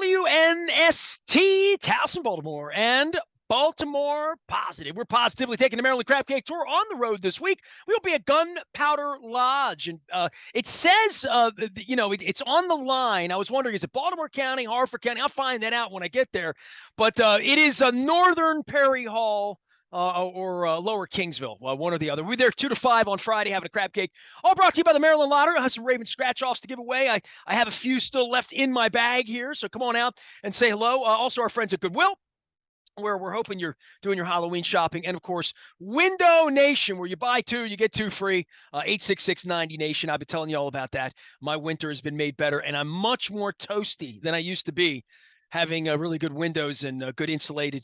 WNST, Towson, Baltimore, and Baltimore Positive. We're positively taking the Maryland Crab Cake Tour on the road this week. We'll be at Gunpowder Lodge, and it says, it's on the line. I was wondering, is it Baltimore County, Harford County? I'll find that out when I get there. But it is Northern Perry Hall. Or Lower Kingsville, one or the other. We're there 2 to 5 on Friday having a crab cake. All brought to you by the Maryland Lottery. I have some Ravens scratch-offs to give away. I have a few still left in my bag here, so come on out and say hello. Also, our friends at Goodwill, where we're hoping you're doing your Halloween shopping. And, of course, Window Nation, where you buy 2, you get 2 free. 866-90-NATION. I've been telling you all about that. My winter has been made better, and I'm much more toasty than I used to be, having really good windows and good insulated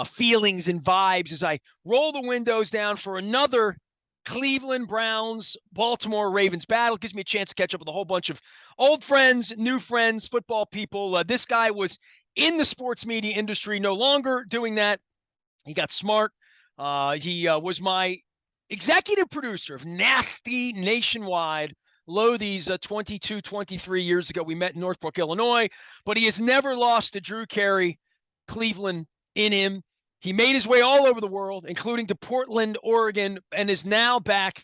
feelings and vibes as I roll the windows down for another Cleveland Browns, Baltimore Ravens battle. Gives me a chance to catch up with a whole bunch of old friends, new friends, football people. This guy was in the sports media industry, no longer doing that. He got smart. He was my executive producer of Nasty Nationwide. These 22, 23 years ago. We met in Northbrook, Illinois, but he has never lost to Drew Carey, Cleveland, in him. He made his way all over the world, including to Portland, Oregon, and is now back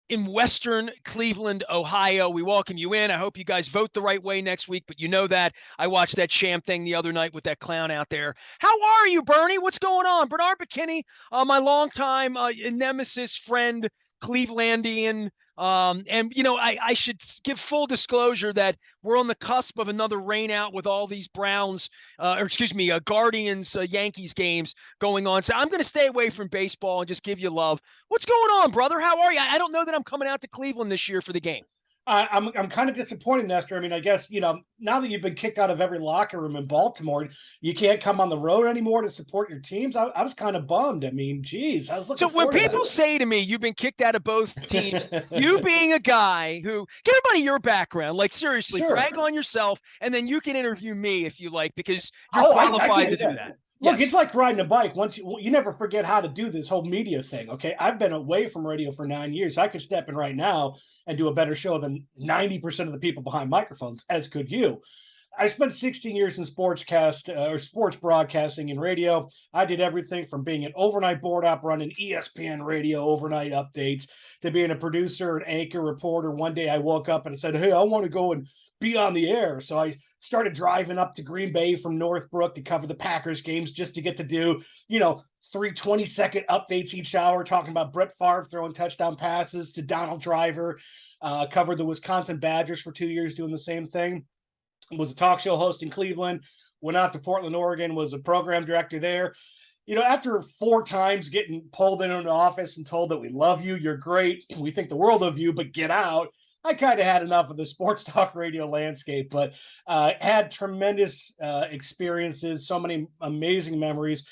in Western Cleveland, Ohio. We welcome you in. I hope you guys vote the right way next week, but you know that. I watched that sham thing the other night with that clown out there. How are you, Bernie? What's going on? Bernard Bokenyi, my longtime nemesis friend, Clevelandian. I should give full disclosure that we're on the cusp of another rain out with all these Browns, Guardians, Yankees games going on. So I'm going to stay away from baseball and just give you love. What's going on, brother? How are you? I don't know that I'm coming out to Cleveland this year for the game. I'm kind of disappointed, Nestor. I mean, I guess, now that you've been kicked out of every locker room in Baltimore, you can't come on the road anymore to support your teams. I was kind of bummed. I mean, geez, I was looking So when forward to people that. say to me, you've been kicked out of both teams, you being a guy who, give everybody your background, like seriously, Sure. brag on yourself, and then you can interview me if you like, because you're I qualified can to do do that. Look, Yes. it's like riding a bike. Once you never forget how to do this whole media thing. Okay, I've been away from radio for 9 years. I could step in right now and do a better show than 90% of the people behind microphones, as could you. I spent 16 years in sports broadcasting and radio. I did everything from being an overnight board op running ESPN radio overnight updates to being a producer, an anchor, reporter. One day I woke up and I said, "Hey, I want to go and be on the air." So I started driving up to Green Bay from Northbrook to cover the Packers games just to get to do, 3 20-second updates each hour, talking about Brett Favre throwing touchdown passes to Donald Driver. Covered the Wisconsin Badgers for 2 years doing the same thing. Was a talk show host in Cleveland. Went out to Portland, Oregon, was a program director there. After 4 times getting pulled into an office and told that we love you, you're great, we think the world of you, but get out, I kind of had enough of the sports talk radio landscape, but had tremendous experiences, so many amazing memories,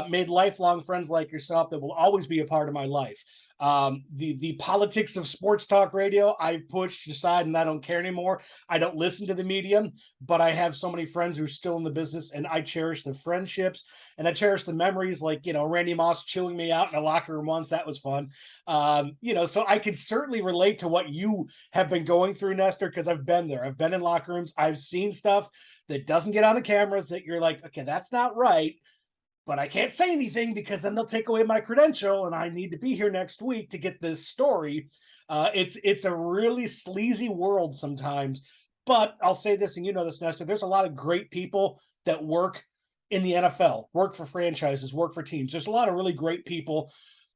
made lifelong friends like yourself that will always be a part of my life. The politics of sports talk radio, I've pushed aside and I don't care anymore. I don't listen to the medium, but I have so many friends who are still in the business, and I cherish the friendships and I cherish the memories, like, Randy Moss chewing me out in a locker room once. That was fun. So I could certainly relate to what you have been going through, Nestor, because I've been there. I've been in locker rooms. I've seen stuff that doesn't get on the cameras that you're like, okay, that's not right. But I can't say anything because then they'll take away my credential and I need to be here next week to get this story. It's a really sleazy world sometimes. But I'll say this, and you know this, Nestor, there's a lot of great people that work in the NFL, work for franchises, work for teams. There's a lot of really great people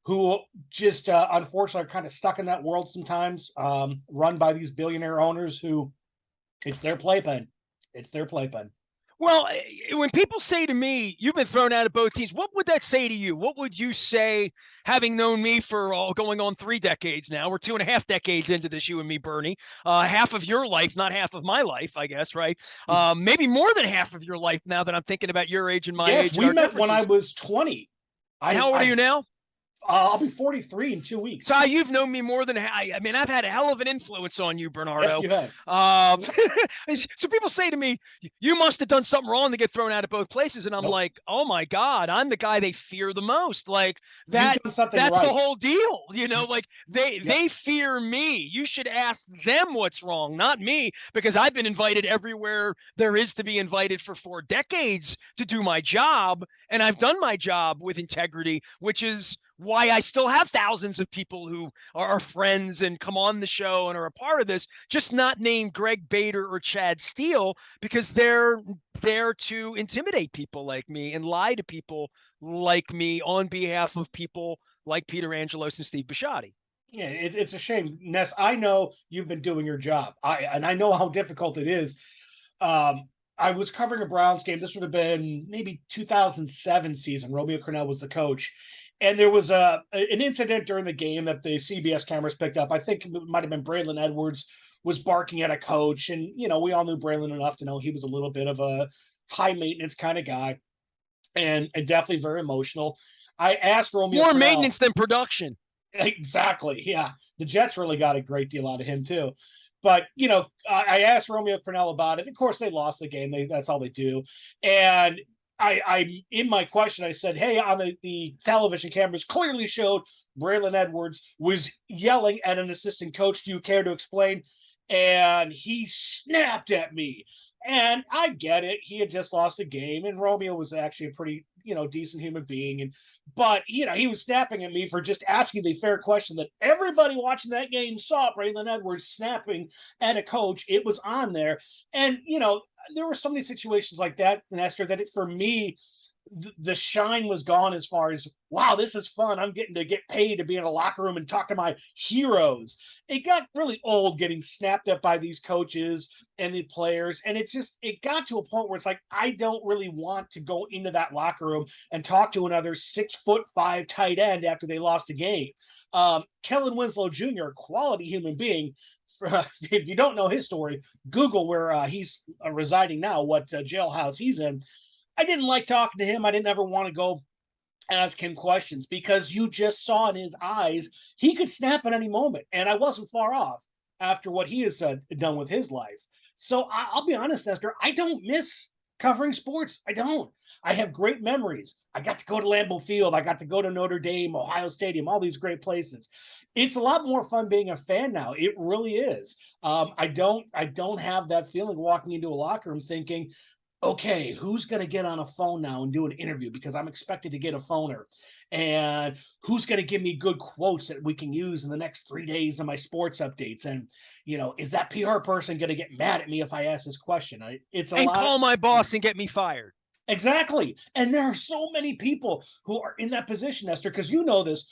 who just unfortunately are kind of stuck in that world sometimes, run by these billionaire owners who it's their playpen. It's their playpen. Well, when people say to me, you've been thrown out of both teams, what would that say to you? What would you say, having known me for going on 3 decades now? We're 2.5 decades into this, you and me, Bernie. Half of your life, not half of my life, I guess, right? Maybe more than half of your life now that I'm thinking about your age and my age. Yes, we met when I was 20. How old are you now? I'll be 43 in 2 weeks. So you've known me more than I mean, I've had a hell of an influence on you, Yes, Bernardo. you have. So people say to me, "You must have done something wrong to get thrown out of both places," and I'm Nope. like, "Oh my God, I'm the guy they fear the most." Like You've that. done something That's the right. whole deal, you know. Like Yep. they fear me. You should ask them what's wrong, not me, because I've been invited everywhere there is to be invited for 4 decades to do my job, and I've done my job with integrity, which is why I still have thousands of people who are friends and come on the show and are a part of this, just not named Greg Bader or Chad Steele, because they're there to intimidate people like me and lie to people like me on behalf of people like Peter Angelos and Steve Bisciotti. Yeah, it's a shame, Ness. I know you've been doing your job. I know how difficult it is. I was covering a Browns game. This would have been maybe 2007 season. Romeo Crennel was the coach, and there was an incident during the game that the CBS cameras picked up. I think it might have been Braylon Edwards was barking at a coach, and we all knew Braylon enough to know he was a little bit of a high maintenance kind of guy, and definitely very emotional. I asked Romeo More Crennel. maintenance than production. Exactly. Yeah. The Jets really got a great deal out of him too. But I asked Romeo Crennel about it. Of course, they lost the game. That's all they do. And I in my question, I said, "Hey, on the television cameras clearly showed Braylon Edwards was yelling at an assistant coach. Do you care to explain?" And he snapped at me. And I get it. He had just lost a game, and Romeo was actually a pretty decent human being, but he was snapping at me for just asking the fair question that everybody watching that game saw. Braylon Edwards snapping at a coach. It was on there, and there were so many situations like that, Nestor, that for me, the shine was gone as far as, wow, this is fun. I'm getting to get paid to be in a locker room and talk to my heroes. It got really old getting snapped at by these coaches and the players. And it got to a point where it's like, I don't really want to go into that locker room and talk to another 6'5" tight end after they lost a game. Kellen Winslow Jr., a quality human being. If you don't know his story, Google where he's residing now, what jailhouse he's in. I didn't like talking to him. I didn't ever want to go ask him questions because you just saw in his eyes he could snap at any moment, and I wasn't far off after what he has done with his life. So I'll be honest, Nestor, I don't miss covering sports. I don't. I have great memories. I got to go to Lambeau Field. I got to go to Notre Dame, Ohio Stadium, all these great places. It's a lot more fun being a fan now. It really is. I don't have that feeling walking into a locker room thinking, okay, who's going to get on a phone now and do an interview because I'm expected to get a phoner? And who's going to give me good quotes that we can use in the next 3 days of my sports updates? And, is that PR person going to get mad at me if I ask this question? It's a And lot. call my boss and get me fired. Exactly. And there are so many people who are in that position, Esther, because you know this.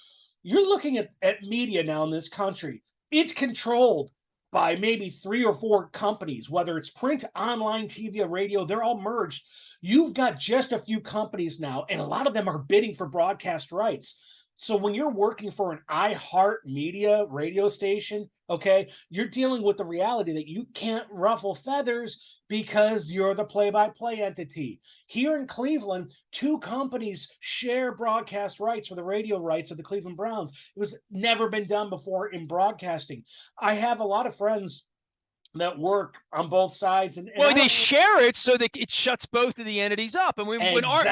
You're looking at media now in this country. It's controlled by maybe 3 or 4 companies, whether it's print, online, TV, or radio, they're all merged. You've got just a few companies now, and a lot of them are bidding for broadcast rights. So when you're working for an iHeart Media radio station, okay, you're dealing with the reality that you can't ruffle feathers because you're the play-by-play entity. Here in Cleveland, 2 companies share broadcast rights for the radio rights of the Cleveland Browns. It was never been done before in broadcasting. I have a lot of friends that work on both sides, and well, they share it so that it shuts both of the entities up. And when Art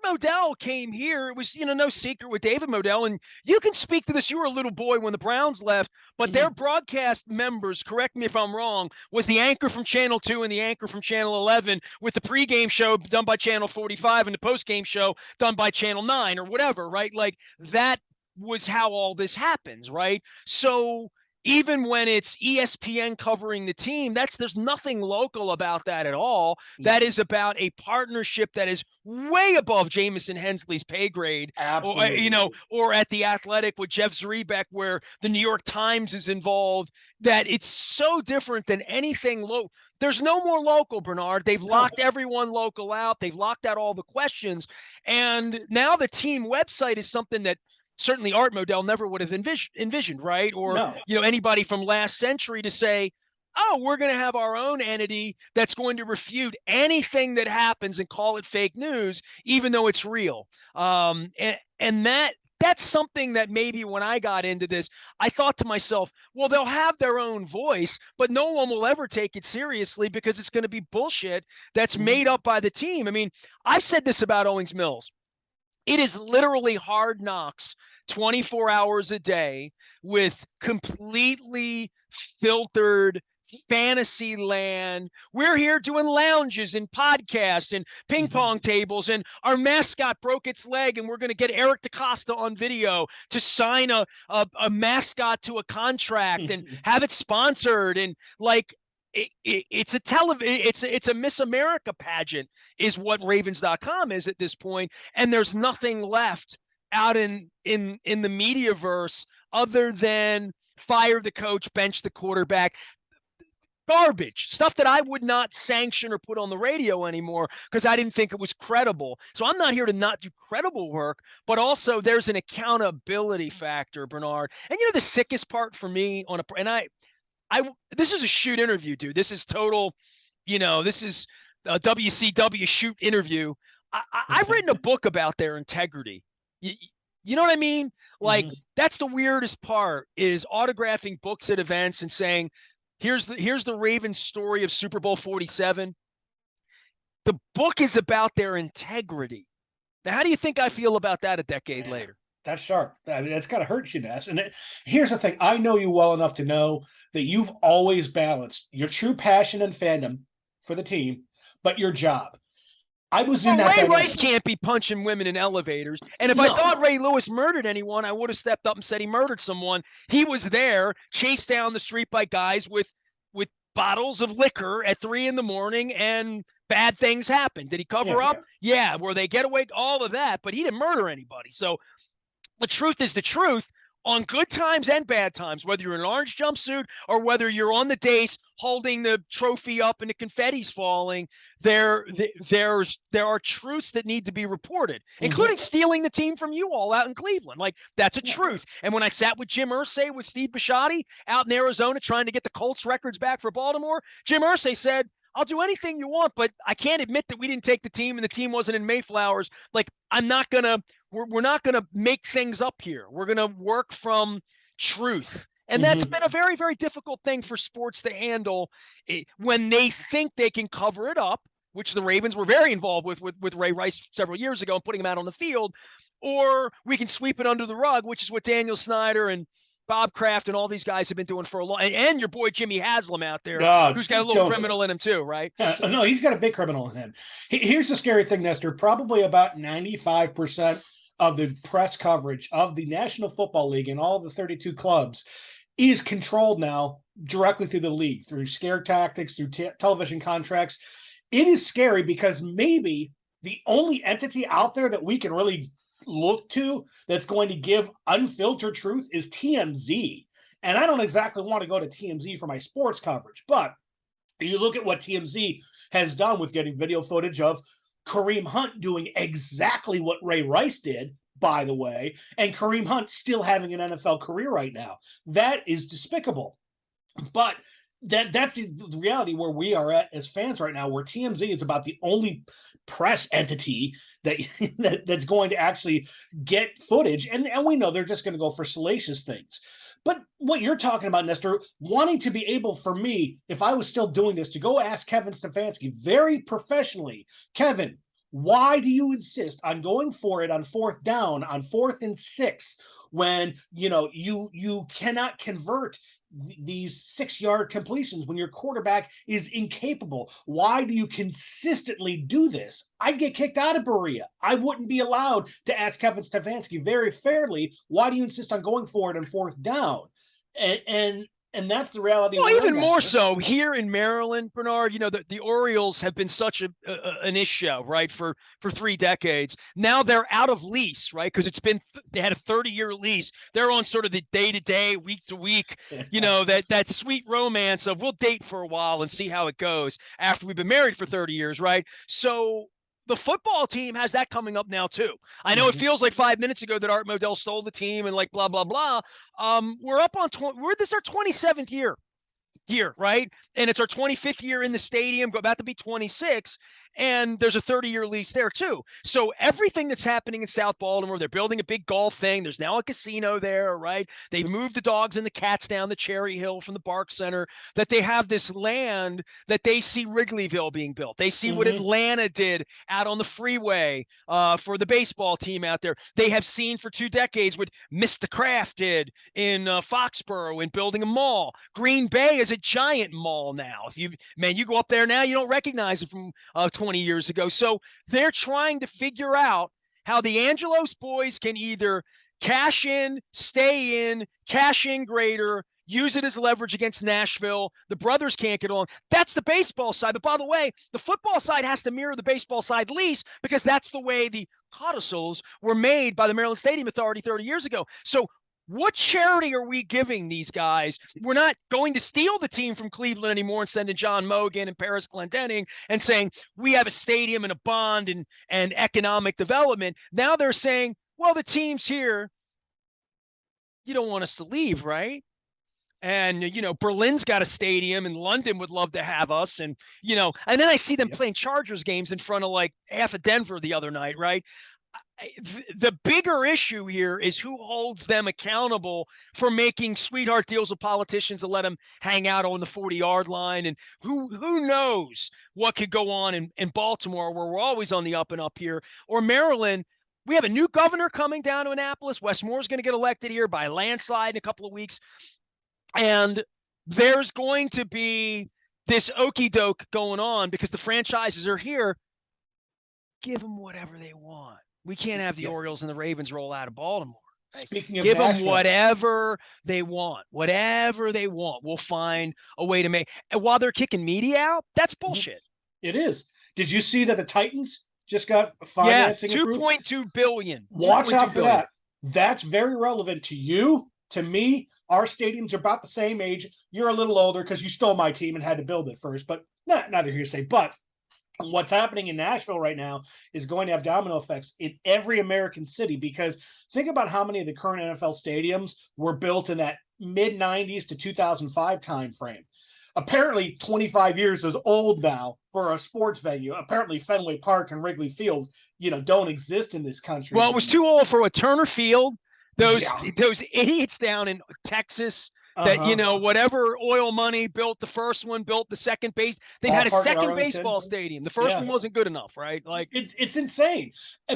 Modell came here, it was no secret with David Modell, and you can speak to this. You were a little boy when the Browns left, but their broadcast members, correct me if I'm wrong, was the anchor from Channel 2 and the anchor from Channel 11, with the pregame show done by Channel 45 and the postgame show done by Channel 9 or whatever, right? Like that was how all this happens, right? So even when it's ESPN covering the team, there's nothing local about that at all. That is about a partnership that is way above Jamison Hensley's pay grade. Absolutely. Or at The Athletic with Jeff Zrebeck, where the New York Times is involved, that it's so different than anything local. There's no more local, Bernard. They've locked everyone local out. They've locked out all the questions. And now the team website is something that certainly Art Modell never would have envisioned, right? Or, anybody from last century to say, oh, we're going to have our own entity that's going to refute anything that happens and call it fake news, even though it's real. And that that's something that maybe when I got into this, I thought to myself, well, they'll have their own voice, but no one will ever take it seriously because it's going to be bullshit that's made up by the team. I mean, I've said this about Owings Mills. It is literally hard knocks 24 hours a day with completely filtered fantasy land. We're here doing lounges and podcasts and ping pong tables, and our mascot broke its leg, and we're going to get Eric DaCosta on video to sign a mascot to a contract and have it sponsored. And like, it's a Miss America pageant is what Ravens.com is at this point, and there's nothing left out in the mediaverse other than fire the coach, bench the quarterback. Garbage stuff that I would not sanction or put on the radio anymore because I didn't think it was credible. So I'm not here to not do credible work, but also there's an accountability factor, Bernard. And the sickest part for me this is a shoot interview, dude. This is total, this is a WCW shoot interview. I've written a book about their integrity. You know what I mean? Like, that's the weirdest part, is autographing books at events and saying, here's the Ravens story of Super Bowl 47. The book is about their integrity. Now, how do you think I feel about that a decade later? That's sharp. I mean, that's got to hurt you, Ness. And here's the thing. I know you well enough to know that you've always balanced your true passion and fandom for the team, but your job. I was in that. Ray Rice can't be punching women in elevators. And if I thought Ray Lewis murdered anyone, I would have stepped up and said he murdered someone. He was there, chased down the street by guys with bottles of liquor at 3 a.m, and bad things happened. Did he cover up? Yeah. Were they get away? All of that, but he didn't murder anybody. So the truth is the truth on good times and bad times, whether you're in an orange jumpsuit or whether you're on the dais holding the trophy up and the confetti's falling. There are truths that need to be reported, including stealing the team from you all out in Cleveland. Like, that's a truth. And when I sat with Jim Irsay with Steve Bisciotti out in Arizona trying to get the Colts records back for Baltimore, Jim Irsay said, I'll do anything you want, but I can't admit that we didn't take the team and the team wasn't in Mayflowers. Like, we're not going to make things up here. We're going to work from truth. And that's been a very, very difficult thing for sports to handle when they think they can cover it up, which the Ravens were very involved with Ray Rice several years ago and putting him out on the field, or we can sweep it under the rug, which is what Daniel Snyder and Bob Kraft and all these guys have been doing for a long, and your boy Jimmy Haslam out there, who's got a little criminal in him too, right? No, he's got a big criminal in him. Here's the scary thing, Nestor. Probably about 95% of the press coverage of the National Football League and all of the 32 clubs is controlled now directly through the league, through scare tactics, through television contracts. It is scary because maybe the only entity out there that we can really look to that's going to give unfiltered truth is TMZ. And I don't exactly want to go to TMZ for my sports coverage, but you look at what TMZ has done with getting video footage of Kareem Hunt doing exactly what Ray Rice did, by the way, and Kareem Hunt still having an NFL career right now. That is despicable. But that's the reality where we are at as fans right now, where TMZ is about the only press entity that's going to actually get footage. And we know they're just going to go for salacious things. But what you're talking about, Nestor, wanting to be able, for me, if I was still doing this, to go ask Kevin Stefanski very professionally, Kevin, why do you insist on going for it on 4th down, on 4th and 6, when you cannot convert these 6-yard completions when your quarterback is incapable? Why do you consistently do this? I'd get kicked out of Berea. I wouldn't be allowed to ask Kevin Stefanski very fairly, why do you insist on going for it on 4th down? And that's the reality. Well, even more so here in Maryland, Bernard, the Orioles have been such an issue, right, for 3 decades. Now they're out of lease, right, because they had a 30-year lease. They're on sort of the day-to-day, week-to-week, that sweet romance of we'll date for a while and see how it goes after we've been married for 30 years, right? So the football team has that coming up now too. I know it feels like 5 minutes ago that Art Modell stole the team and like blah, blah, blah. We're up on this is our 27th year, right? And it's our 25th year in the stadium, about to be 26. and there's a 30-year lease there too. So everything that's happening in South Baltimore, they're building a big golf thing. There's now a casino there, right? They moved the dogs and the cats down the Cherry Hill from the Bark Center. That they have this land that they see Wrigleyville being built. They see what Atlanta did out on the freeway for the baseball team out there. They have seen for 2 decades what Mr. Kraft did in Foxborough in building a mall. Green Bay is a giant mall now. If you go up there now, you don't recognize it from 20 years ago. So they're trying to figure out how the Angelos boys can either cash in, stay in, cash in greater, use it as leverage against Nashville. The brothers can't get along. That's the baseball side. But by the way, the football side has to mirror the baseball side lease because that's the way the codicils were made by the Maryland Stadium Authority 30 years ago. So what charity are we giving these guys? We're not going to steal the team from Cleveland anymore and sending John Mogan and Paris Clendenning and saying we have a stadium and a bond and economic development. Now they're saying, well, the team's here. You don't want us to leave, right? And, Berlin's got a stadium and London would love to have us. And, and then I see them playing Chargers games in front of like half of Denver the other night, right? The bigger issue here is who holds them accountable for making sweetheart deals with politicians to let them hang out on the 40-yard line. And who knows what could go on in Baltimore, where we're always on the up and up here, or Maryland. We have a new governor coming down to Annapolis. Wes Moore's going to get elected here by a landslide in a couple of weeks. And there's going to be this okey doke going on because the franchises are here. Give them whatever they want. We can't have the Orioles and the Ravens roll out of Baltimore. Right? Speaking of Give Nashville, them whatever they want. Whatever they want. We'll find a way to make. And while they're kicking media out, that's bullshit. It is. Did you see that the Titans just got financing? Yeah, $2.2 billion. Watch out for that. That's very relevant to you, to me. Our stadiums are about the same age. You're a little older because you stole my team and had to build it first, but neither here to say. But what's happening in Nashville right now is going to have domino effects in every American city, because think about how many of the current NFL stadiums were built in that mid-90s to 2005 time frame. Apparently 25 years is old now for a sports venue. Apparently Fenway Park and Wrigley Field, don't exist in this country. Well, it was too old for a Turner Field. Those idiots down in Texas that, whatever oil money built the first one, built the second base. They've had a second baseball stadium. The first one wasn't good enough, right? Like it's insane.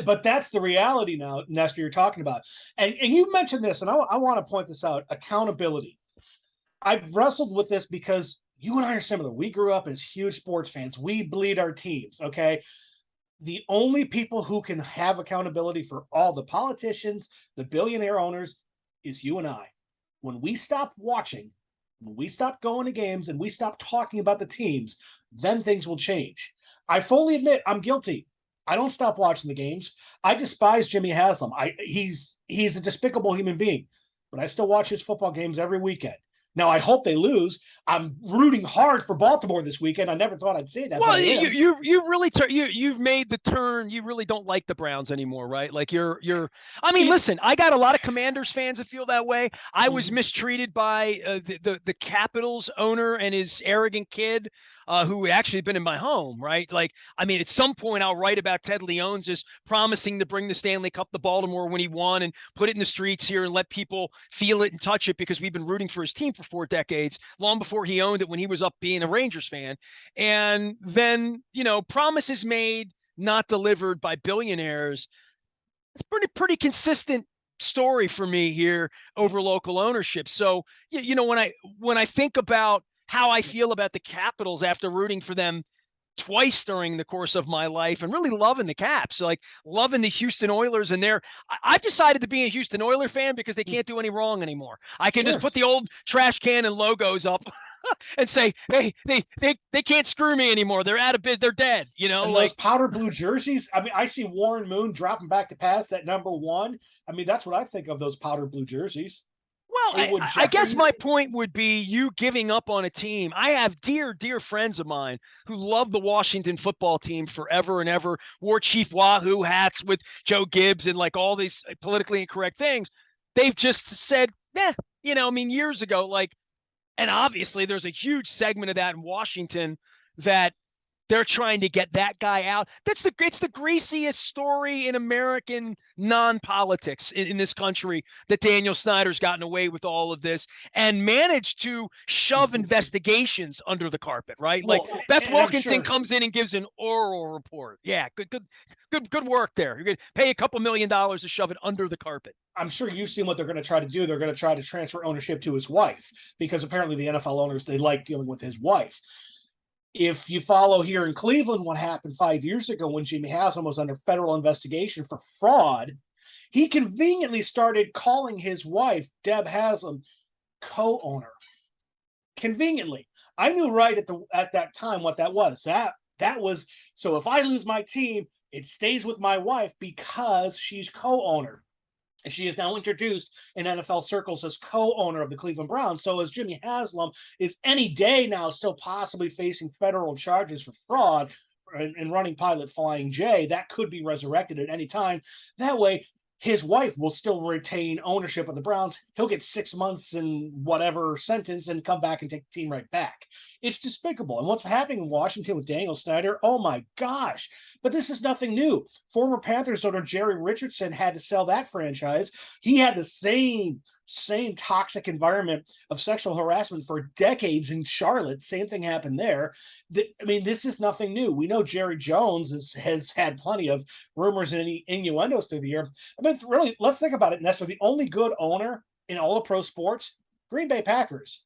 But that's the reality now, Nestor, you're talking about. And you mentioned this, and I want to point this out, accountability. I've wrestled with this because you and I are similar. We grew up as huge sports fans. We bleed our teams, okay? The only people who can have accountability for all the politicians, the billionaire owners, is you and I. When we stop watching, when we stop going to games, and we stop talking about the teams, then things will change. I fully admit I'm guilty. I don't stop watching the games. I despise Jimmy Haslam. He's a despicable human being, but I still watch his football games every weekend. Now, I hope they lose. I'm rooting hard for Baltimore this weekend. I never thought I'd say that. Well, you've made the turn. You really don't like the Browns anymore, right? Like listen, I got a lot of Commanders fans that feel that way. I was mistreated by the Capitals owner and his arrogant kid, who had actually been in my home, right? Like, at some point I'll write about Ted Leon's just promising to bring the Stanley Cup to Baltimore when he won and put it in the streets here and let people feel it and touch it, because we've been rooting for his team for 4 decades, long before he owned it, when he was up being a Rangers fan. And then, promises made, not delivered by billionaires. It's pretty consistent story for me here over local ownership. So, when I think about how I feel about the Capitals after rooting for them twice during the course of my life and really loving the Caps, like loving the Houston Oilers, and I've decided to be a Houston Oiler fan because they can't do any wrong anymore. I can just put the old trash can and logos up and say, hey, they can't screw me anymore. They're out of bid. They're dead. And those powder blue jerseys. I see Warren Moon dropping back to pass at number 1. That's what I think of those powder blue jerseys. Well, I guess my point would be you giving up on a team. I have dear, dear friends of mine who love the Washington football team forever and ever, wore Chief Wahoo hats with Joe Gibbs and like all these politically incorrect things. They've just said, years ago, and obviously there's a huge segment of that in Washington that They're trying to get that guy out. It's the greasiest story in American non-politics in this country, that Daniel Snyder's gotten away with all of this and managed to shove investigations under the carpet, right? Like Well, Beth and I'm Wilkinson sure comes in and gives an oral report. Yeah, good work there. You're going to pay a couple $1 million to shove it under the carpet. I'm sure you've seen what they're going to try to do. They're going to try to transfer ownership to his wife, because apparently the NFL owners, they like dealing with his wife. If you follow here in Cleveland, what happened 5 years ago when Jimmy Haslam was under federal investigation for fraud, he conveniently started calling his wife, Deb Haslam, co-owner. Conveniently. I knew right at that time what that was. That was, so if I lose my team, it stays with my wife because she's co-owner. She is now introduced in NFL circles as co-owner of the Cleveland Browns. So as Jimmy Haslam is any day now still possibly facing federal charges for fraud and running pilot Flying J, that could be resurrected at any time. That way, his wife will still retain ownership of the Browns. He'll get 6 months and whatever sentence and come back and take the team right back. It's despicable. And what's happening in Washington with Daniel Snyder, oh my gosh. But this is nothing new. Former Panthers owner Jerry Richardson had to sell that franchise. He had the same toxic environment of sexual harassment for decades in Charlotte. Same thing happened there. I mean, this is nothing new. We know Jerry Jones has had plenty of rumors and innuendos through the year. I mean, really, let's think about it, Nestor. The only good owner in all of pro sports, Green Bay Packers,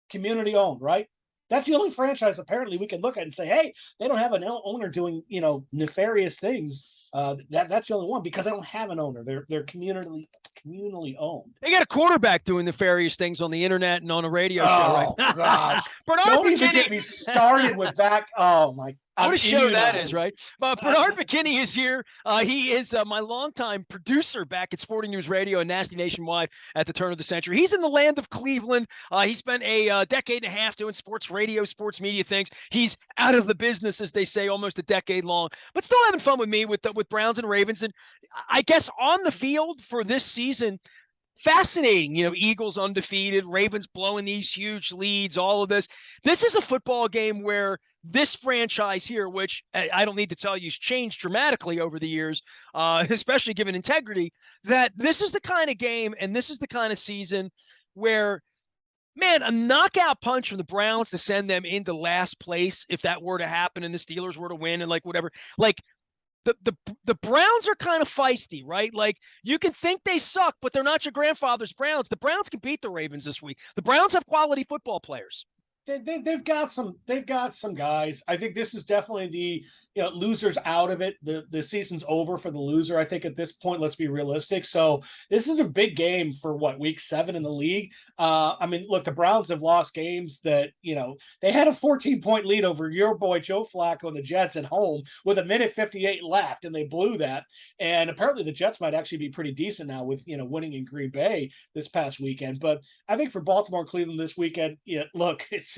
community owned, right? That's the only franchise apparently we can look at and say, hey, they don't have an owner doing, nefarious things. That's the only one, because they don't have an owner. They're communally owned. They got a quarterback doing nefarious things on the internet and on a radio show, right? Oh gosh! Bernard Don't Bokenyi. even get me started with that. Oh my! What a show that is, right? Bernard Bokenyi is here. He is my longtime producer back at Sporting News Radio and Nasty Nationwide at the turn of the century. He's in the land of Cleveland. He spent a decade and a half doing sports radio, sports media things. He's out of the business, as they say, almost a decade long, but still having fun with me with Browns and Ravens. And I guess on the field for this season, fascinating, Eagles undefeated, Ravens blowing these huge leads, all of this. This is a football game where this franchise here, which I don't need to tell you has changed dramatically over the years, especially given integrity, that this is the kind of game and this is the kind of season where, man, a knockout punch from the Browns to send them into last place, if that were to happen and the Steelers were to win and whatever, the Browns are kind of feisty, right? Like, you can think they suck, but they're not your grandfather's Browns. The Browns can beat the Ravens this week. The Browns have quality football players. They've got some guys. I think this is definitely the losers out of it. The season's over for the loser. I think at this point, let's be realistic. So this is a big game for week 7 in the league. I mean, look, the Browns have lost games that they had a 14-point lead over your boy Joe Flacco and the Jets at home with 1:58 left, and they blew that. And apparently the Jets might actually be pretty decent now with winning in Green Bay this past weekend. But I think for Baltimore and Cleveland this weekend, look, it's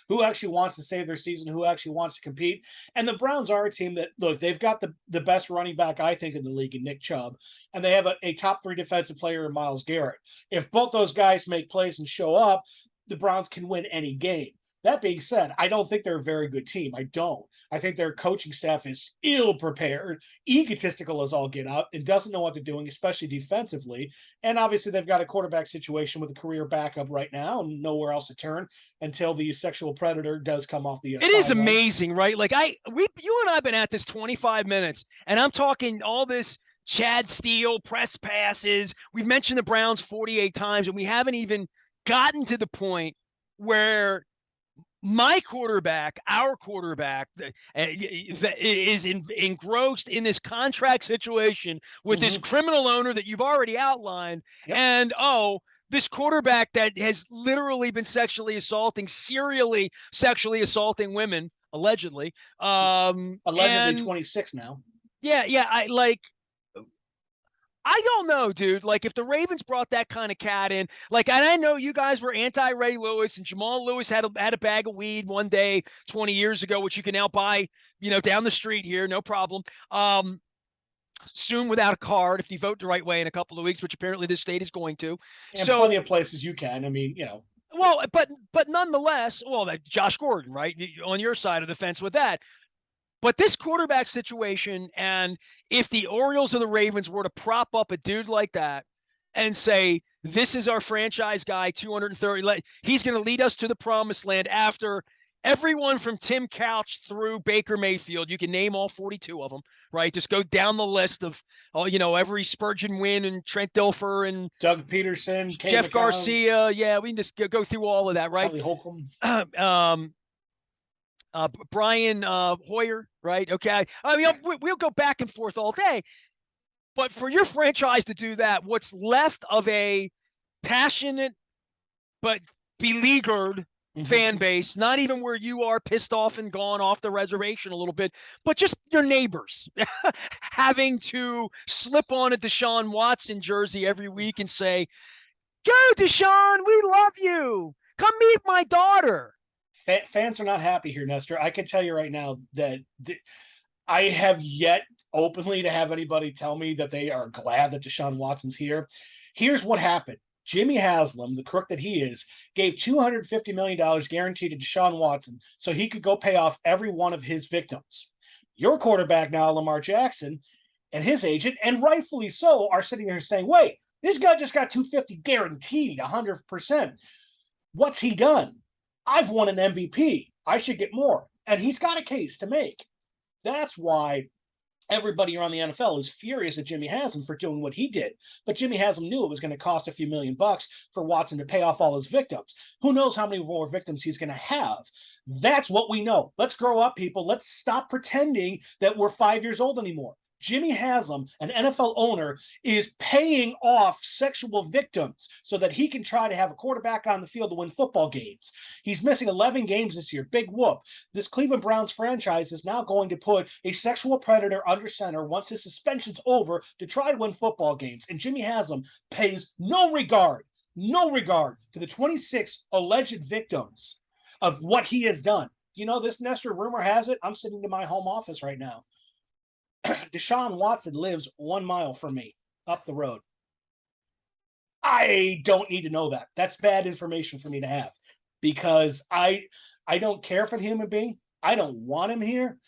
who actually wants to save their season, who actually wants to compete. And the Browns are a team that, look, they've got the best running back, I think, in the league in Nick Chubb. And they have a top 3 defensive player in Myles Garrett. If both those guys make plays and show up, the Browns can win any game. That being said, I don't think they're a very good team. I don't. I think their coaching staff is ill-prepared, egotistical as all get out, and doesn't know what they're doing, especially defensively. And obviously, they've got a quarterback situation with a career backup right now and nowhere else to turn until the sexual predator does come off the It is amazing, right? Like, you and I have been at this 25 minutes, and I'm talking all this Chad Steele press passes. We've mentioned the Browns 48 times, and we haven't even gotten to the point where my quarterback, our quarterback, is engrossed in this contract situation with this criminal owner that you've already outlined. Yep. And, this quarterback that has literally been serially sexually assaulting women, allegedly. Allegedly 26 now. Yeah. I don't know, dude. Like, if the Ravens brought that kind of cat in, and I know you guys were anti-Ray Lewis, and Jamal Lewis had a bag of weed one day 20 years ago, which you can now buy, down the street here, no problem. Soon without a card if you vote the right way in a couple of weeks, which apparently this state is going to. And so, plenty of places you can. I mean, Well, but nonetheless, Josh Gordon, right, on your side of the fence with that. But this quarterback situation, and if the Orioles or the Ravens were to prop up a dude like that and say, this is our franchise guy, 230, he's going to lead us to the promised land after everyone from Tim Couch through Baker Mayfield, you can name all 42 of them, right? Just go down the list of, every Spurgeon Wynn and Trent Dilfer and Doug Peterson, Jeff Garcia. Yeah, we can just go through all of that, right? Kelly Holcomb. Brian Hoyer, right? Okay. I mean, we'll go back and forth all day. But for your franchise to do that, what's left of a passionate but beleaguered fan base, not even where you are pissed off and gone off the reservation a little bit, but just your neighbors having to slip on a Deshaun Watson jersey every week and say, go Deshaun, we love you. Come meet my daughter. Fans are not happy here, Nestor. I can tell you right now that I have yet openly to have anybody tell me that they are glad that Deshaun Watson's here. Here's what happened. Jimmy Haslam, the crook that he is, gave $250 million guaranteed to Deshaun Watson so he could go pay off every one of his victims. Your quarterback now, Lamar Jackson, and his agent, and rightfully so, are sitting there saying, wait, this guy just got $250 guaranteed, 100%. What's he done? I've won an MVP. I should get more. And he's got a case to make. That's why everybody around the NFL is furious at Jimmy Haslam for doing what he did. But Jimmy Haslam knew it was going to cost a few $1,000,000 for Watson to pay off all his victims. Who knows how many more victims he's going to have? That's what we know. Let's grow up, people. Let's stop pretending that we're 5 years old anymore. Jimmy Haslam, an NFL owner, is paying off sexual victims so that he can try to have a quarterback on the field to win football games. He's missing 11 games this year. Big whoop. This Cleveland Browns franchise is now going to put a sexual predator under center once his suspension's over to try to win football games. And Jimmy Haslam pays no regard to the 26 alleged victims of what he has done. You know, this Nestor, rumor has it, I'm sitting in my home office right now. Deshaun Watson lives 1 mile from me up the road. I don't need to know that. That's bad information for me to have because I don't care for the human being. I don't want him here.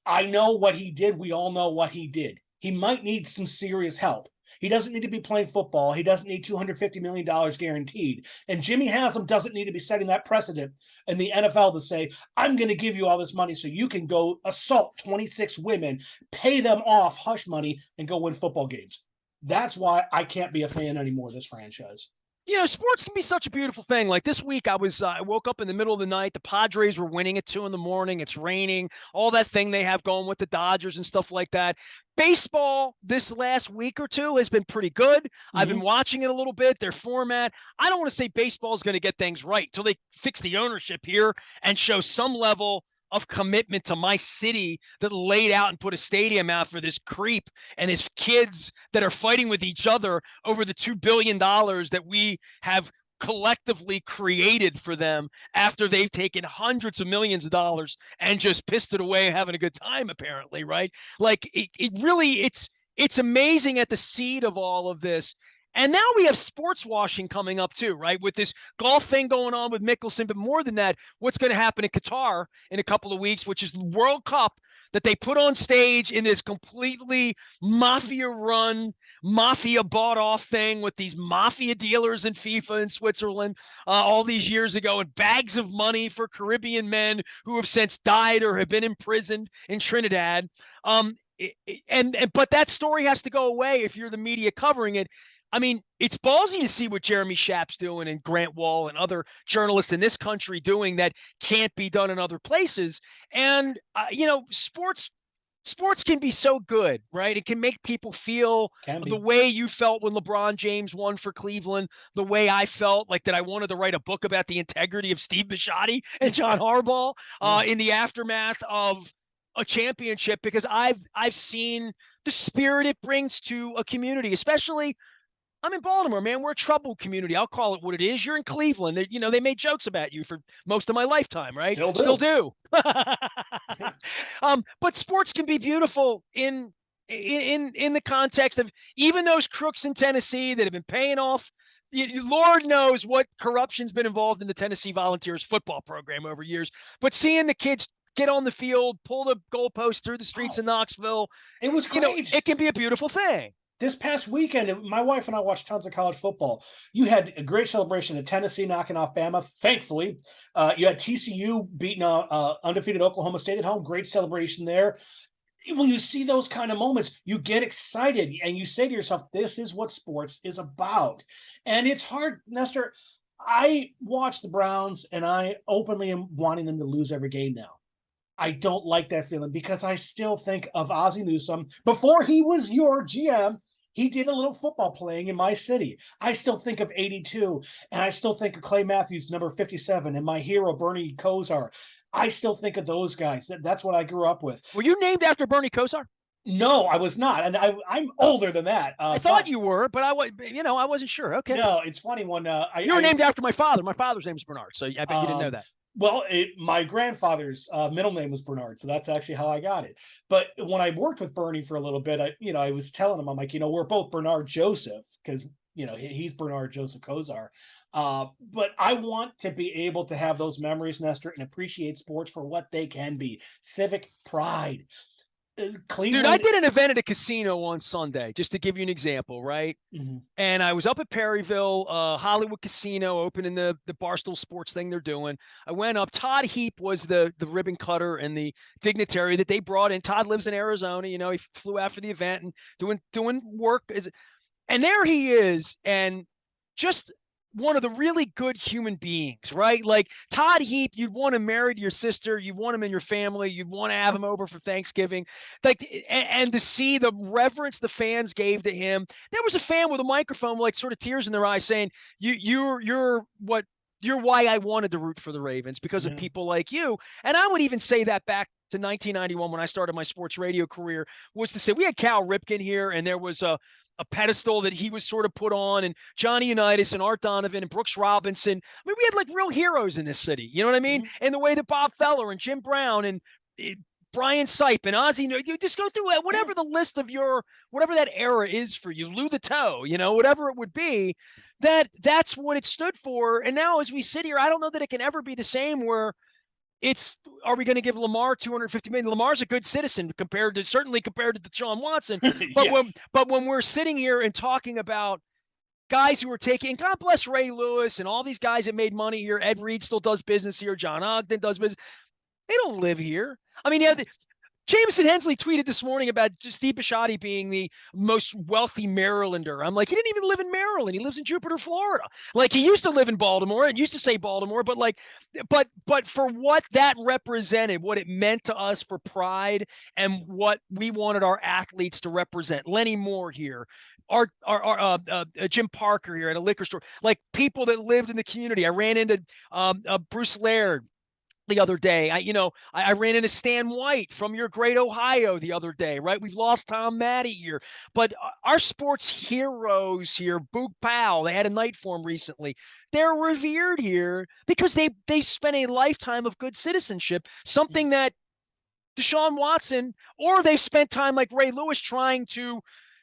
I know what he did. We all know what he did. He might need some serious help. He doesn't need to be playing football. He doesn't need $250 million guaranteed. And Jimmy Haslam doesn't need to be setting that precedent in the NFL to say, I'm going to give you all this money so you can go assault 26 women, pay them off hush money, and go win football games. That's why I can't be a fan anymore of this franchise. You know, sports can be such a beautiful thing. Like this week, I woke up in the middle of the night. The Padres were winning at 2 a.m. It's raining. All that thing they have going with the Dodgers and stuff like that. Baseball this last week or two has been pretty good. I've been watching it a little bit. Their format. I don't want to say baseball is going to get things right until they fix the ownership here and show some level of commitment to my city that laid out and put a stadium out for this creep and his kids that are fighting with each other over the $2 billion that we have collectively created for them after they've taken hundreds of millions of dollars and just pissed it away having a good time, apparently, right? Like it really, it's amazing at the seed of all of this. And now we have sports washing coming up too, right? With this golf thing going on with Mickelson, but more than that, what's going to happen in Qatar in a couple of weeks, which is the World Cup that they put on stage in this completely mafia-run, mafia-bought-off thing with these mafia dealers in FIFA in Switzerland all these years ago, and bags of money for Caribbean men who have since died or have been imprisoned in Trinidad. But that story has to go away if you're the media covering it. I mean, it's ballsy to see what Jeremy Schaap's doing and Grant Wall and other journalists in this country doing that can't be done in other places. And, sports can be so good, right? It can make people feel the way you felt when LeBron James won for Cleveland, the way I felt like that I wanted to write a book about the integrity of Steve Bisciotti and John Harbaugh in the aftermath of a championship, because I've seen the spirit it brings to a community, especially – I'm in Baltimore, man. We're a troubled community. I'll call it what it is. You're in Cleveland. They made jokes about you for most of my lifetime, right? Still do. But sports can be beautiful in the context of even those crooks in Tennessee that have been paying off. Lord knows what corruption's been involved in the Tennessee Volunteers football program over years. But seeing the kids get on the field, pull the goalpost through the streets of Knoxville. It was great. It can be a beautiful thing. This past weekend, my wife and I watched tons of college football. You had a great celebration at Tennessee knocking off Bama, thankfully. You had TCU beating undefeated Oklahoma State at home. Great celebration there. When you see those kind of moments, you get excited and you say to yourself, this is what sports is about. And it's hard, Nestor. I watch the Browns and I openly am wanting them to lose every game now. I don't like that feeling because I still think of Ozzie Newsome. Before he was your GM, he did a little football playing in my city. I still think of 82, and I still think of Clay Matthews, number 57, and my hero, Bernie Kosar. I still think of those guys. That's what I grew up with. Were you named after Bernie Kosar? No, I was not, and I'm older than that. I thought you were, but I wasn't sure. Okay. No, it's funny when you were named after my father. My father's name is Bernard, so I bet you didn't know that. Well, my grandfather's middle name was Bernard, so that's actually how I got it. But when I worked with Bernie for a little bit, I was telling him, I'm like, we're both Bernard Joseph because he's Bernard Joseph Kosar. But I want to be able to have those memories, Nestor, and appreciate sports for what they can be. Civic pride. Cleveland. Dude, I did an event at a casino on Sunday, just to give you an example, right? Mm-hmm. And I was up at Perryville, Hollywood Casino, opening the Barstool Sports thing they're doing. I went up. Todd Heap was the ribbon cutter and the dignitary that they brought in. Todd lives in Arizona. He flew out for the event and doing work. And there he is, and just one of the really good human beings, right? Like Todd Heap, you'd want him married to your sister. You'd want him in your family. You'd want to have him over for Thanksgiving. And to see the reverence the fans gave to him. There was a fan with a microphone, like sort of tears in their eyes saying, you're why I wanted to root for the Ravens because of people like you. And I would even say that back to 1991 when I started my sports radio career was to say, we had Cal Ripken here and there was a pedestal that he was sort of put on, and Johnny Unitas and Art Donovan and Brooks Robinson. I mean, we had like real heroes in this city. You know what I mean? And the way that Bob Feller and Jim Brown and Brian Sipe and Ozzie, you just go through whatever the list of whatever that era is for you, Lou the Toe, whatever it would be, that's what it stood for. And now as we sit here, I don't know that it can ever be the same where are we going to give Lamar $250 million? Lamar's a good citizen certainly compared to Deshaun Watson. But yes. when we're sitting here and talking about guys who are taking, God bless Ray Lewis and all these guys that made money here. Ed Reed still does business here. John Ogden does business. They don't live here. I mean, Jameson Hensley tweeted this morning about Steve Bisciotti being the most wealthy Marylander. I'm like, he didn't even live in Maryland. He lives in Jupiter, Florida. Like, he used to live in Baltimore and used to say Baltimore, but for what that represented, what it meant to us for pride and what we wanted our athletes to represent. Lenny Moore here, our Jim Parker here at a liquor store, like people that lived in the community. I ran into Bruce Laird the other day. I ran into Stan White from your great Ohio the other day, right? We've lost Tom Maddie here, but our sports heroes here, Boog Powell, they had a night for him recently. They're revered here because they spent a lifetime of good citizenship, something that Deshaun Watson, or they've spent time like Ray Lewis trying to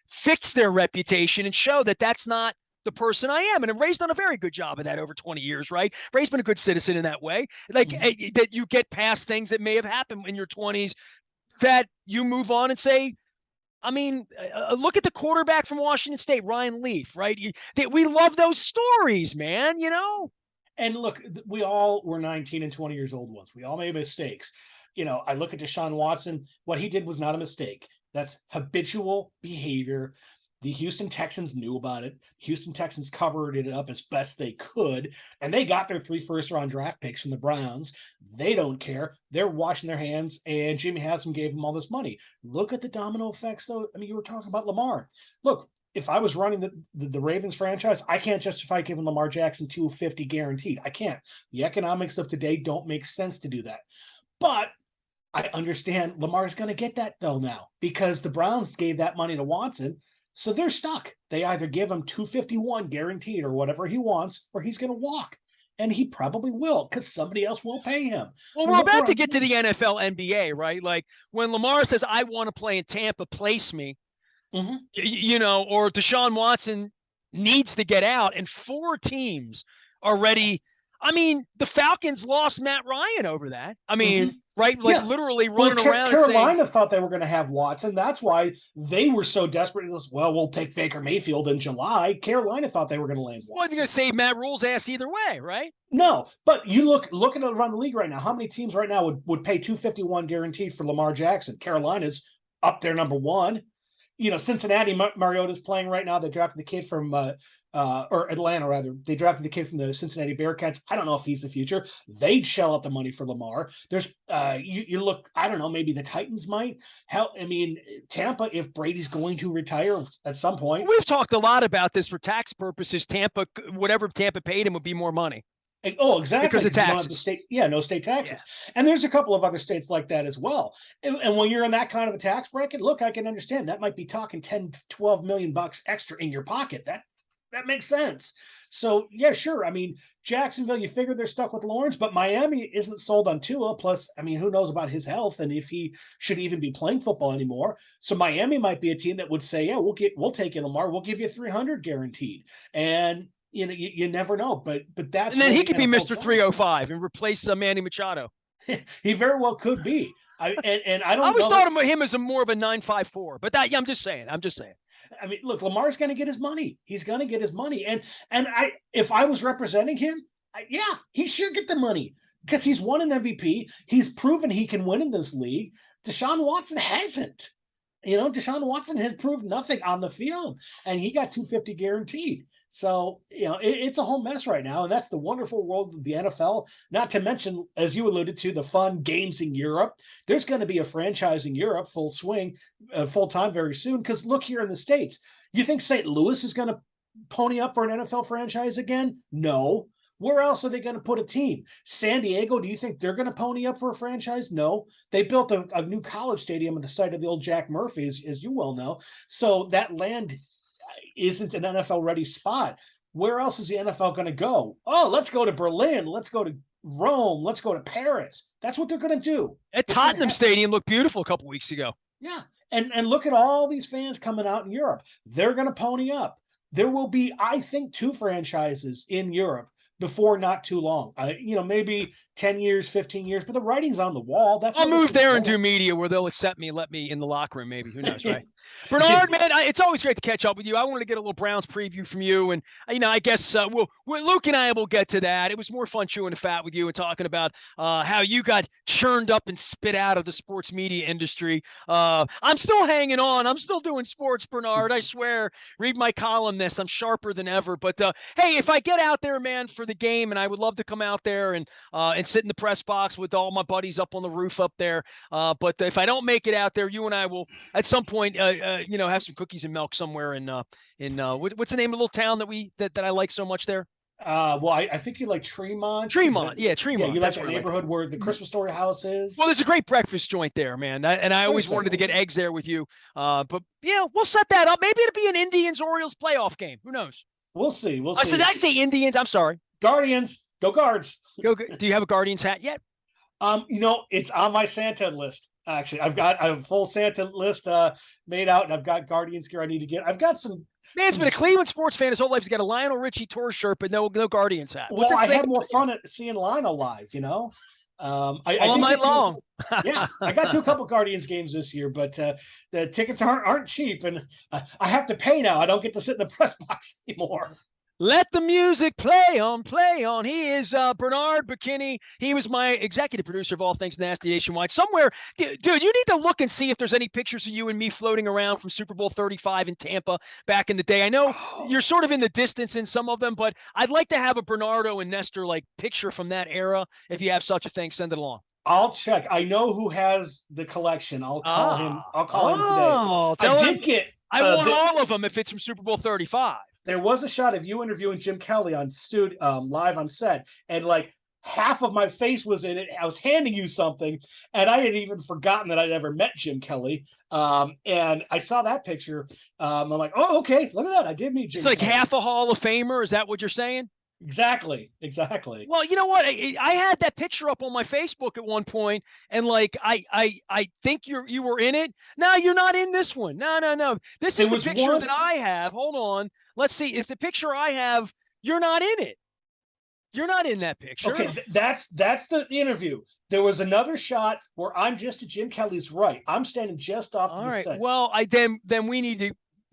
fix their reputation and show that that's not the person I am. And Ray's done a very good job of that over 20 years, right? Ray's been a good citizen in that way. That you get past things that may have happened in your 20s, that you move on and say, I mean, look at the quarterback from Washington State, Ryan Leaf, right? We love those stories, man, And look, we all were 19 and 20 years old once. We all made mistakes. I look at Deshaun Watson. What he did was not a mistake. That's habitual behavior. The Houston Texans knew about it. Houston Texans covered it up as best they could, and they got their 3 first-round draft picks from the Browns. They don't care. They're washing their hands, and Jimmy Haslam gave them all this money. Look at the domino effects, though. I mean, you were talking about Lamar. Look, if I was running the Ravens franchise, I can't justify giving Lamar Jackson $250 guaranteed. I can't. The economics of today don't make sense to do that. But I understand Lamar's going to get that, though, now, because the Browns gave that money to Watson. So they're stuck. They either give him $251 guaranteed or whatever he wants, or he's going to walk. And he probably will because somebody else will pay him. Well, we're about to get to the NFL, NBA, right? Like when Lamar says, I want to play in Tampa, place me, or Deshaun Watson needs to get out, and 4 teams are ready. I mean, the Falcons lost Matt Ryan over that. I mean, Mhm. right? Like Yeah. literally Well, running around and saying, Carolina thought they were going to have Watson. That's why they were so desperate. It was, well, we'll take Baker Mayfield in July. Carolina thought they were going to land wasn't Watson. going to save Matt Rule's ass either way, right? No, but you look at around the league right now. How many teams right now would pay 251 guaranteed for Lamar Jackson? Carolina's up there number one. Cincinnati, Mariota's playing right now. They drafted the kid from or Atlanta rather. They drafted the kid from the Cincinnati Bearcats. I don't know if he's the future. They'd shell out the money for Lamar. There's you look. I don't know. Maybe the Titans might. Hell, I mean Tampa. If Brady's going to retire at some point, we've talked a lot about this for tax purposes. Tampa, whatever Tampa paid him would be more money. Oh, exactly. Because of taxes. You don't have the state, no state taxes. Yeah. And there's a couple of other states like that as well. And when you're in that kind of a tax bracket, look, I can understand that might be talking 10, 12 million bucks extra in your pocket. That makes sense. So yeah, sure. I mean, Jacksonville, you figure they're stuck with Lawrence, but Miami isn't sold on Tua. Plus, I mean, who knows about his health and if he should even be playing football anymore. So Miami might be a team that would say, yeah, we'll take you, Lamar. We'll give you 300 guaranteed. And you never know, but that's, and then he could be Mr. 305 and replace Manny Machado. He very well could be. I always thought of him as more of a 954, but I'm just saying. I mean, look, Lamar's going to get his money. He's going to get his money, and if I was representing him, he should get the money because he's won an MVP. He's proven he can win in this league. Deshaun Watson hasn't. Deshaun Watson has proved nothing on the field, and he got 250 guaranteed. So, it's a whole mess right now, and that's the wonderful world of the NFL, not to mention, as you alluded to, the fun games in Europe. There's going to be a franchise in Europe, full swing, full-time very soon, because look here in the States. You think St. Louis is going to pony up for an NFL franchise again? No. Where else are they going to put a team? San Diego, do you think they're going to pony up for a franchise? No. They built a new college stadium on the site of the old Jack Murphy, as you well know. So that land isn't an NFL-ready spot. Where else is the NFL going to go? Oh, let's go to Berlin. Let's go to Rome. Let's go to Paris. That's what they're going to do. At Tottenham Stadium looked beautiful a couple weeks ago. Yeah, and look at all these fans coming out in Europe. They're going to pony up. There will be, I think, 2 franchises in Europe before not too long. Maybe 10 years, 15 years, but the writing's on the wall. I'll move there and do media where they'll accept me, let me in the locker room, maybe. Who knows, right? Bernard, man, it's always great to catch up with you. I wanted to get a little Browns preview from you, and I guess Luke and I will get to that. It was more fun chewing the fat with you and talking about how you got churned up and spit out of the sports media industry. I'm still hanging on. I'm still doing sports, Bernard. I swear. Read my columnist. I'm sharper than ever. But hey, if I get out there, man, for the game, and I would love to come out there and sit in the press box with all my buddies up on the roof up there. But if I don't make it out there, you and I will at some point, have some cookies and milk somewhere in what's the name of the little town that I like so much there? Well, I think you like Tremont. Tremont. Yeah, you like that neighborhood where the Christmas Story house is. Well, there's a great breakfast joint there, man. And I always wanted to get eggs there with you. But we'll set that up. Maybe it'll be an Indians-Orioles playoff game. Who knows? We'll see. Did I say Indians? I'm sorry. Guardians. Go Guards. Do you have a Guardians hat yet? It's on my Santa list. Actually, I've got a full Santa list made out, and I've got Guardians gear I need to get. I've got some. Man's been a Cleveland sports fan his whole life. He's got a Lionel Richie tour shirt, but no Guardians hat. Well, I had more fun at seeing Lionel live. All night long. Yeah, I got to a couple Guardians games this year, but the tickets aren't cheap, and I have to pay now. I don't get to sit in the press box anymore. Let the music play on, play on. He is Bernard Bokenyi. He was my executive producer of All Things Nasty Nationwide. Somewhere, dude, you need to look and see if there's any pictures of you and me floating around from Super Bowl 35 in Tampa back in the day. I know you're sort of in the distance in some of them, but I'd like to have a Bernardo and Nestor picture from that era. If you have such a thing, send it along. I'll check. I know who has the collection. I'll call him. I'll call him today. I want all of them if it's from Super Bowl 35. There was a shot of you interviewing Jim Kelly on live on set, and half of my face was in it. I was handing you something, and I had even forgotten that I'd ever met Jim Kelly. And I saw that picture. I'm like, oh, okay, look at that. I did meet Jim. It's like Kelly. Half a Hall of Famer. Is that what you're saying? Exactly. Well, you know what? I had that picture up on my Facebook at one point, and I think you were in it. No, you're not in this one. No. This is the picture that I have. Hold on. Let's see. If the picture I have, you're not in it. You're not in that picture. Okay, that's the interview. There was another shot where I'm just at Jim Kelly's right. I'm standing just off to the side. Well, then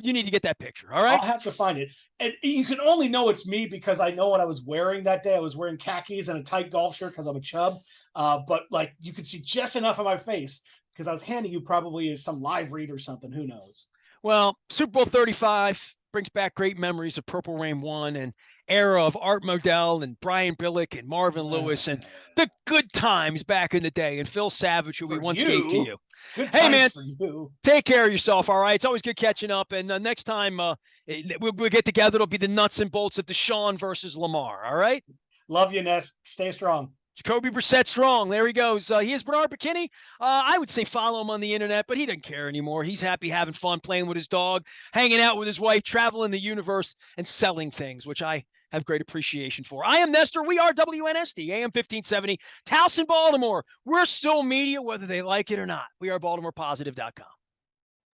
you need to get that picture. All right. I'll have to find it. And you can only know it's me because I know what I was wearing that day. I was wearing khakis and a tight golf shirt because I'm a chub. But like you could see just enough of my face because I was handing you probably some live read or something. Who knows? Well, Super Bowl 35 brings back great memories of Purple Rain 1 and era of Art Modell and Brian Billick and Marvin Lewis and the good times back in the day. And Phil Savage, who we once gave to you. Good hey, man, for you. Take care of yourself, all right? It's always good catching up. And next time we'll get together, it'll be the nuts and bolts of Deshaun versus Lamar, all right? Love you, Ness. Stay strong. Jacoby Brissett strong. There he goes. He is Bernard Bokenyi. I would say follow him on the internet, but he doesn't care anymore. He's happy having fun, playing with his dog, hanging out with his wife, traveling the universe, and selling things, which I have great appreciation for. I am Nestor. We are WNST, AM 1570, Towson, Baltimore. We're still media, whether they like it or not. We are BaltimorePositive.com.